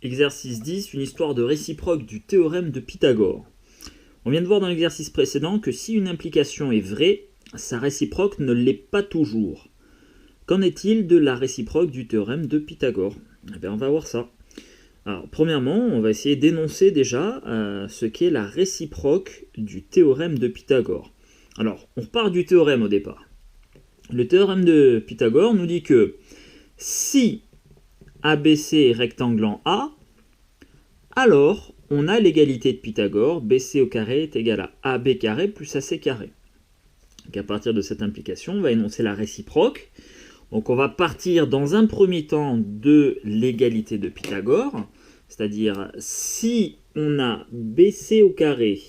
Exercice 10, une histoire de réciproque du théorème de Pythagore. On vient de voir dans l'exercice précédent que si une implication est vraie, sa réciproque ne l'est pas toujours. Qu'en est-il de la réciproque du théorème de Pythagore? Eh bien, on va voir ça. Alors, premièrement, on va essayer d'énoncer déjà ce qu'est la réciproque du théorème de Pythagore. Alors, on repart du théorème au départ. Le théorème de Pythagore nous dit que si ABC est rectangle en A, alors on a l'égalité de Pythagore, BC au carré est égal à AB carré plus AC carré. Donc à partir de cette implication, on va énoncer la réciproque. Donc on va partir dans un premier temps de l'égalité de Pythagore, c'est-à-dire si on a BC au carré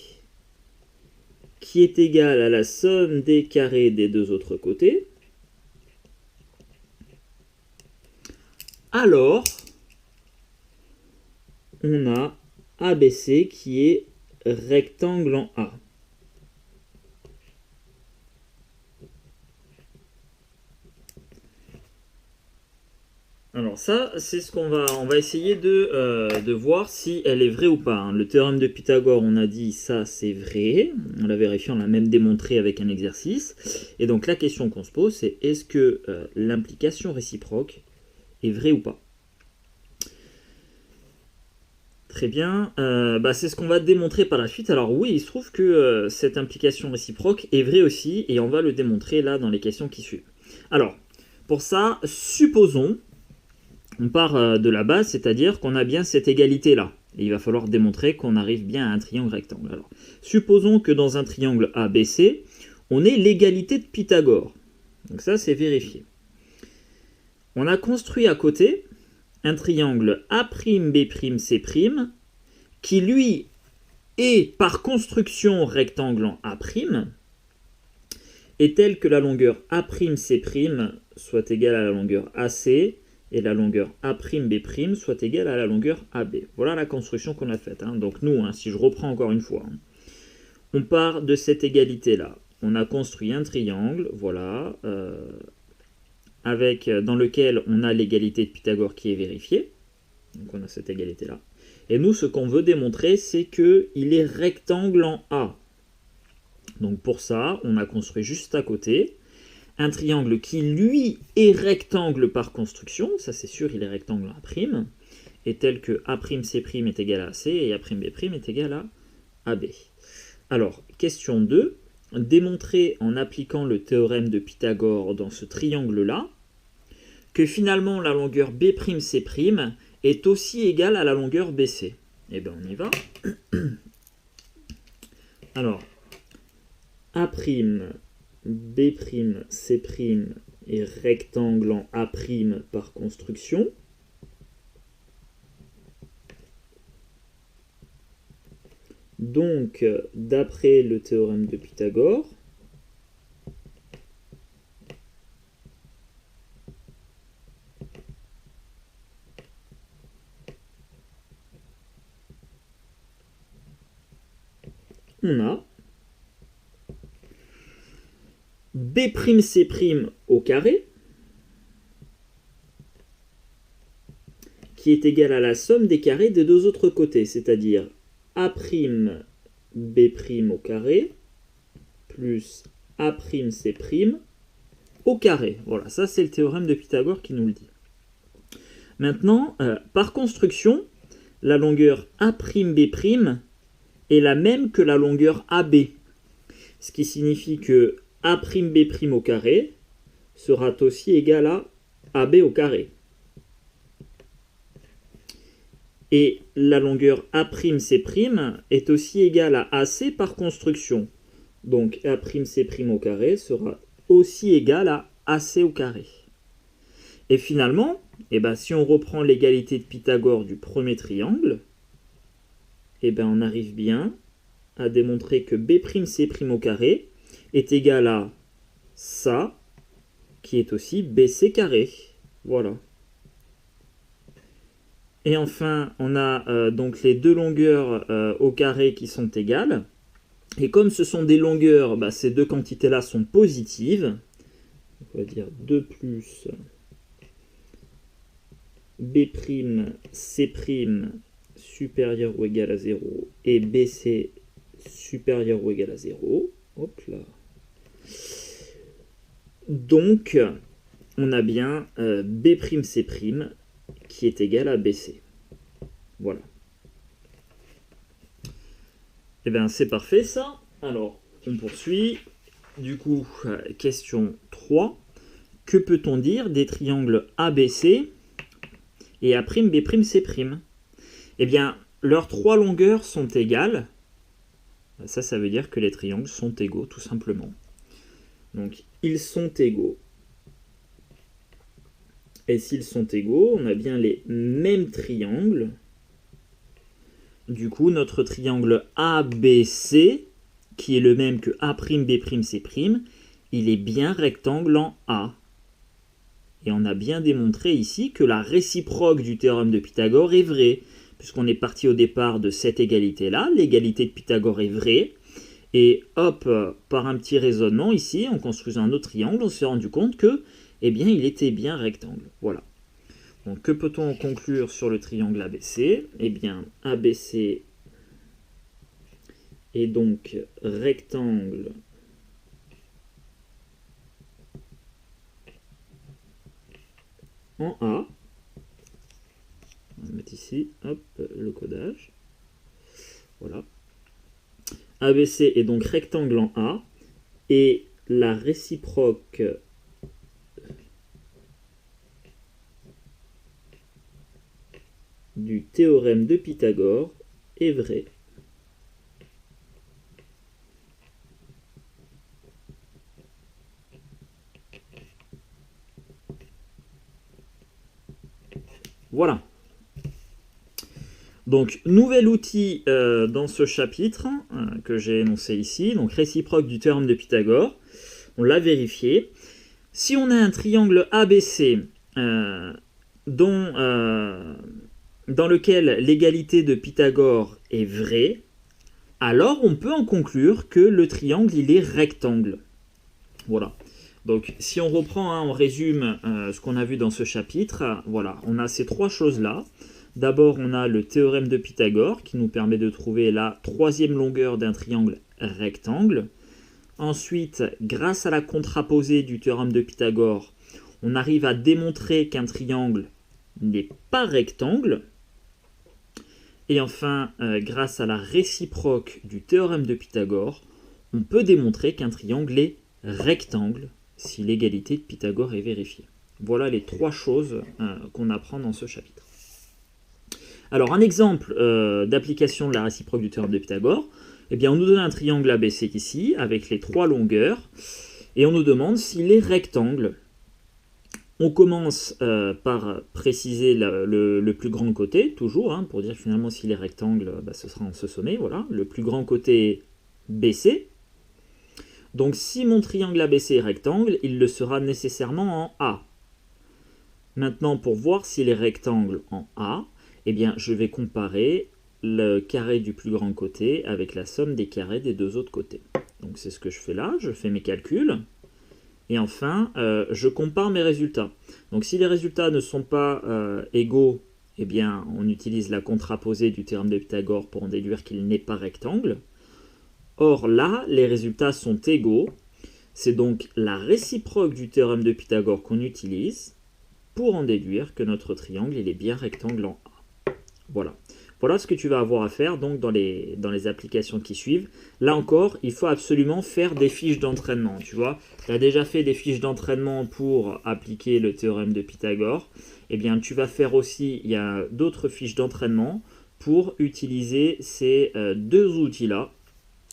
qui est égal à la somme des carrés des deux autres côtés, alors on a ABC qui est rectangle en A. Alors ça, c'est ce qu'on va essayer de voir si elle est vraie ou pas. Le théorème de Pythagore, on a dit ça c'est vrai. On l'a vérifié, on l'a même démontré avec un exercice. Et donc la question qu'on se pose, c'est est-ce que l'implication réciproque est vraie ou pas? Très bien, c'est ce qu'on va démontrer par la suite. Alors oui, il se trouve que cette implication réciproque est vraie aussi, et on va le démontrer là dans les questions qui suivent. Alors, pour ça, supposons, on part de la base, c'est-à-dire qu'on a bien cette égalité-là. Et il va falloir démontrer qu'on arrive bien à un triangle rectangle. Alors, supposons que dans un triangle ABC, on ait l'égalité de Pythagore. Donc ça, c'est vérifié. On a construit à côté un triangle A'B'C' qui, lui, est par construction rectangle en A', est tel que la longueur A'C' soit égale à la longueur AC et la longueur A'B' soit égale à la longueur AB. Voilà la construction qu'on a faite. Donc nous, si je reprends encore une fois, on part de cette égalité-là. On a construit un triangle, voilà, dans lequel on a l'égalité de Pythagore qui est vérifiée. Donc on a cette égalité-là. Et nous, ce qu'on veut démontrer, c'est qu'il est rectangle en A. Donc pour ça, on a construit juste à côté un triangle qui, lui, est rectangle par construction. Ça, c'est sûr, il est rectangle en A', est tel que A'C' est égal à AC et A'B' est égal à AB. Alors, question 2. Démontrer en appliquant le théorème de Pythagore dans ce triangle-là que finalement la longueur B'C' est aussi égale à la longueur BC. Eh bien, on y va. Alors, A'B'C' est rectangle en A' par construction. Donc, d'après le théorème de Pythagore, on a B'C' au carré qui est égal à la somme des carrés des deux autres côtés, c'est-à-dire A'B' au carré plus A'C' au carré. Voilà, ça c'est le théorème de Pythagore qui nous le dit. Maintenant, par construction, la longueur A'B' est la même que la longueur AB. Ce qui signifie que A'B' au carré sera aussi égal à AB au carré. Et la longueur A'C' est aussi égale à AC par construction. Donc A'C' au carré sera aussi égal à AC au carré. Et finalement, si on reprend l'égalité de Pythagore du premier triangle, on arrive bien à démontrer que B'C' au carré est égal à ça, qui est aussi BC carré. Voilà. Et enfin, on a donc les deux longueurs au carré qui sont égales. Et comme ce sont des longueurs, ces deux quantités-là sont positives. On va dire 2 plus B'C' supérieur ou égal à 0 et BC supérieur ou égal à 0. Hop là. Donc, on a bien B'C' qui est égal à BC. Voilà. Et bien, c'est parfait ça. Alors, on poursuit. Du coup, question 3. Que peut-on dire des triangles ABC et A'B'C'? Eh bien, leurs trois longueurs sont égales. Ça veut dire que les triangles sont égaux, tout simplement. Donc, ils sont égaux. Et s'ils sont égaux, on a bien les mêmes triangles. Du coup, notre triangle ABC, qui est le même que A'B'C', il est bien rectangle en A. Et on a bien démontré ici que la réciproque du théorème de Pythagore est vraie, puisqu'on est parti au départ de cette égalité-là, l'égalité de Pythagore est vraie, et hop, par un petit raisonnement ici, en construisant un autre triangle, on s'est rendu compte que, eh bien, il était bien rectangle. Voilà. Donc, que peut-on conclure sur le triangle ABC? Eh bien, ABC est donc rectangle en A. On va mettre ici, hop, le codage. Voilà. ABC est donc rectangle en A, et la réciproque du théorème de Pythagore est vraie. Voilà. Donc, nouvel outil dans ce chapitre que j'ai énoncé ici, donc réciproque du théorème de Pythagore. On l'a vérifié. Si on a un triangle ABC dans lequel l'égalité de Pythagore est vraie, alors on peut en conclure que le triangle il est rectangle. Voilà. Donc si on reprend, on résume ce qu'on a vu dans ce chapitre, voilà, on a ces trois choses-là. D'abord, on a le théorème de Pythagore qui nous permet de trouver la troisième longueur d'un triangle rectangle. Ensuite, grâce à la contraposée du théorème de Pythagore, on arrive à démontrer qu'un triangle n'est pas rectangle. Et enfin, grâce à la réciproque du théorème de Pythagore, on peut démontrer qu'un triangle est rectangle si l'égalité de Pythagore est vérifiée. Voilà les trois choses qu'on apprend dans ce chapitre. Alors, un exemple d'application de la réciproque du théorème de Pythagore, eh bien, on nous donne un triangle ABC ici, avec les trois longueurs, et on nous demande s'il est rectangle. On commence par préciser le plus grand côté, toujours, pour dire finalement s'il est rectangle, ce sera en ce sommet, voilà, le plus grand côté BC. Donc si mon triangle ABC est rectangle, il le sera nécessairement en A. Maintenant, pour voir s'il est rectangle en A, eh bien, je vais comparer le carré du plus grand côté avec la somme des carrés des deux autres côtés. Donc c'est ce que je fais là, je fais mes calculs. Et enfin, je compare mes résultats. Donc si les résultats ne sont pas égaux, eh bien, on utilise la contraposée du théorème de Pythagore pour en déduire qu'il n'est pas rectangle. Or là, les résultats sont égaux. C'est donc la réciproque du théorème de Pythagore qu'on utilise pour en déduire que notre triangle il est bien rectangle en A. Voilà. Voilà ce que tu vas avoir à faire donc dans les applications qui suivent. Là encore, il faut absolument faire des fiches d'entraînement. Tu vois, tu as déjà fait des fiches d'entraînement pour appliquer le théorème de Pythagore. Eh bien, tu vas faire aussi, il y a d'autres fiches d'entraînement pour utiliser ces deux outils-là.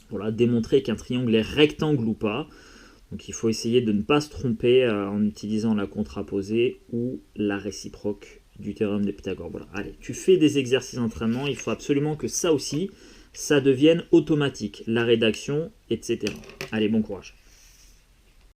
Voilà, démontrer qu'un triangle est rectangle ou pas. Donc il faut essayer de ne pas se tromper en utilisant la contraposée ou la réciproque du théorème de Pythagore. Voilà, allez, tu fais des exercices d'entraînement, il faut absolument que ça aussi, ça devienne automatique, la rédaction, etc. Allez, bon courage.